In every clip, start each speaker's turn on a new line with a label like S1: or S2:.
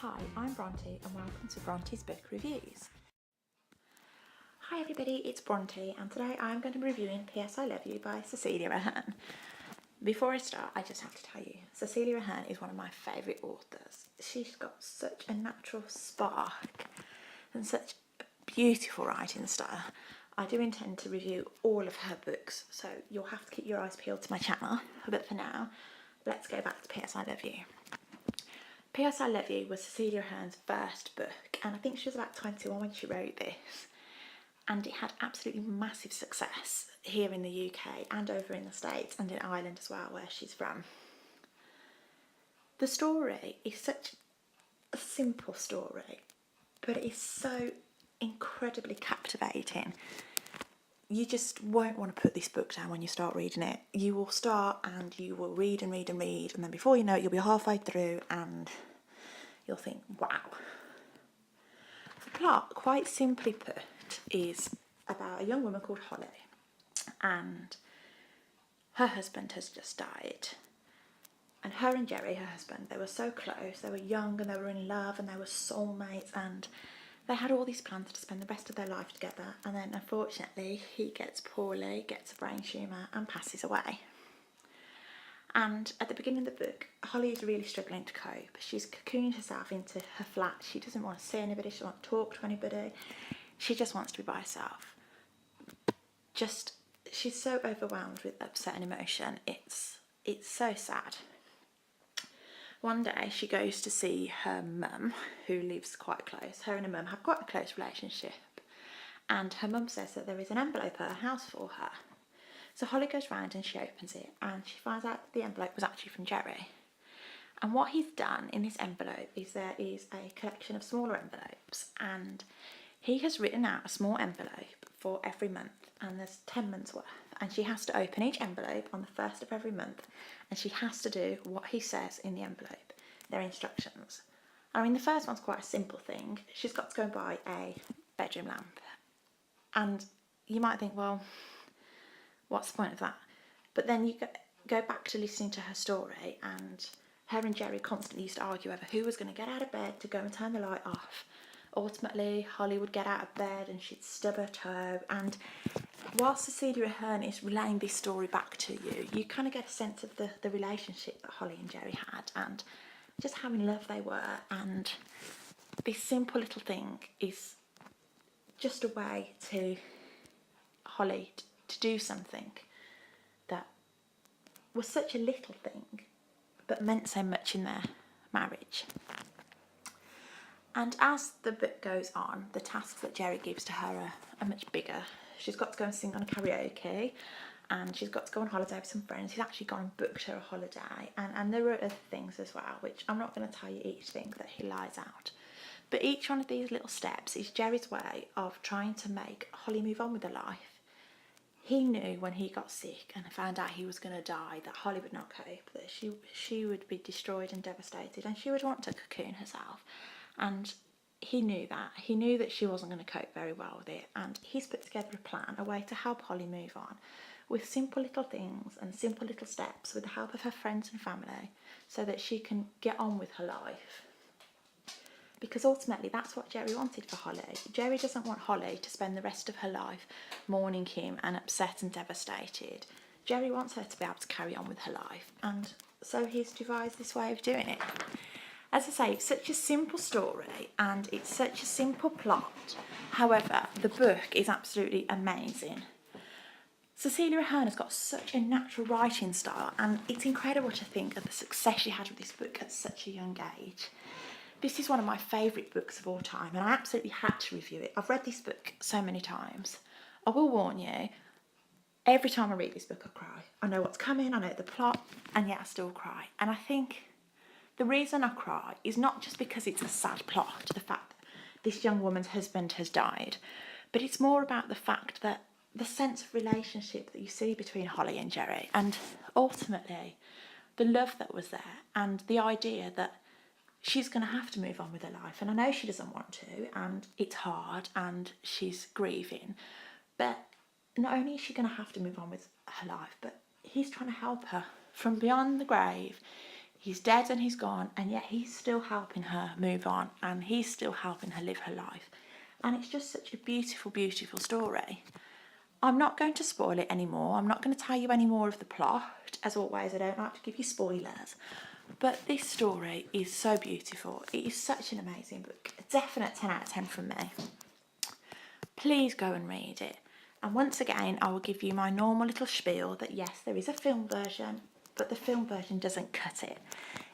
S1: Hi, I'm Bronte and welcome to Bronte's Book Reviews. Hi everybody, it's Bronte and today I'm going to be reviewing P.S. I Love You by Cecelia Ahern. Before I start, I just have to tell you, Cecelia Ahern is one of my favourite authors. She's got such a natural spark and such a beautiful writing style. I do intend to review all of her books, so you'll have to keep your eyes peeled to my channel. But for now, let's go back to P.S. I Love You. P.S. I Love You was Cecelia Ahern's first book, and I think she was about 21 when she wrote this. And it had absolutely massive success here in the UK and over in the States and in Ireland as well, where she's from. The story is such a simple story, but it is so incredibly captivating. You just won't want to put this book down when you start reading it. You will start and you will read and read and read, and then before you know it, you'll be halfway through and you'll think, wow. The plot, quite simply put, is about a young woman called Holly, and her husband has just died. And her and Jerry, her husband, they were so close, they were young and they were in love and they were soulmates, and they had all these plans to spend the rest of their life together, and then unfortunately he gets poorly, gets a brain tumour and passes away. And at the beginning of the book, Holly is really struggling to cope. She's cocooned herself into her flat. She doesn't want to see anybody, she doesn't want to talk to anybody. She just wants to be by herself. She's so overwhelmed with upset and emotion. It's so sad. One day she goes to see her mum, who lives quite close. Her and her mum have quite a close relationship. And her mum says that there is an envelope at her house for her. So Holly goes round and she opens it and she finds out the envelope was actually from Jerry. And what he's done in this envelope is there is a collection of smaller envelopes, and he has written out a small envelope for every month, and there's 10 months worth, and she has to open each envelope on the first of every month, and she has to do what he says in the envelope, their instructions. I mean, the first one's quite a simple thing. She's got to go and buy a bedroom lamp, and you might think, well, what's the point of that? But then you go back to listening to her story, and her and Jerry constantly used to argue over who was going to get out of bed to go and turn the light off. Ultimately, Holly would get out of bed and she'd stub her toe. And while Cecelia Ahern is relaying this story back to you, you kind of get a sense of the relationship that Holly and Jerry had and just how in love they were. And this simple little thing is just a way to Holly to do something that was such a little thing but meant so much in their marriage. And as the book goes on, the tasks that Jerry gives to her are much bigger. She's got to go and sing on a karaoke, and she's got to go on holiday with some friends. He's actually gone and booked her a holiday, and there are other things as well, which I'm not going to tell you each thing that he lies out. But each one of these little steps is Jerry's way of trying to make Holly move on with her life. He knew when he got sick and found out he was going to die that Holly would not cope, that she would be destroyed and devastated, and she would want to cocoon herself. And he knew that. He knew that she wasn't going to cope very well with it, and he's put together a plan, a way to help Holly move on with simple little things and simple little steps with the help of her friends and family, so that she can get on with her life. Because ultimately that's what Jerry wanted for Holly. Jerry doesn't want Holly to spend the rest of her life mourning him and upset and devastated. Jerry wants her to be able to carry on with her life, and so he's devised this way of doing it. As I say, it's such a simple story and it's such a simple plot. However, the book is absolutely amazing. Cecelia Ahern has got such a natural writing style, and it's incredible to think of the success she had with this book at such a young age. This is one of my favourite books of all time, and I absolutely had to review it. I've read this book so many times. I will warn you, every time I read this book I cry. I know what's coming, I know the plot, and yet I still cry. And I think the reason I cry is not just because it's a sad plot, the fact that this young woman's husband has died, but it's more about the fact that the sense of relationship that you see between Holly and Jerry, and ultimately the love that was there, and the idea that she's going to have to move on with her life. And I know she doesn't want to, and it's hard, and she's grieving, but not only is she going to have to move on with her life, but he's trying to help her from beyond the grave. He's dead and he's gone, and yet he's still helping her move on, and he's still helping her live her life. And it's just such a beautiful, beautiful story. I'm not going to spoil it anymore. I'm not going to tell you any more of the plot. As always, I don't like to give you spoilers. But this story is so beautiful. It is such an amazing book. A definite 10 out of 10 from me. Please go and read it. And once again, I will give you my normal little spiel that yes, there is a film version, but the film version doesn't cut it.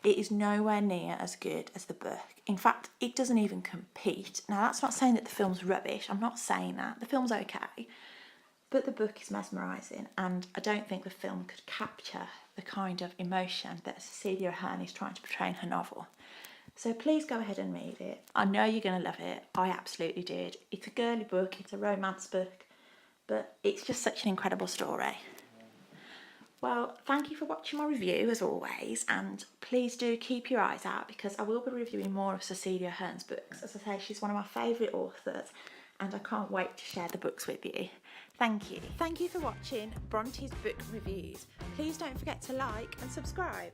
S1: It is nowhere near as good as the book. In fact, it doesn't even compete. Now, that's not saying that the film's rubbish. I'm not saying that. The film's okay. But the book is mesmerising, and I don't think the film could capture the kind of emotion that Cecelia Ahern is trying to portray in her novel. So please go ahead and read it. I know you're going to love it. I absolutely did. It's a girly book, it's a romance book, but it's just such an incredible story. Well, thank you for watching my review as always, and please do keep your eyes out because I will be reviewing more of Cecelia Ahern's books. As I say, she's one of my favourite authors, and I can't wait to share the books with you. Thank you. Thank you for watching Bronte's book reviews. Please don't forget to like and subscribe.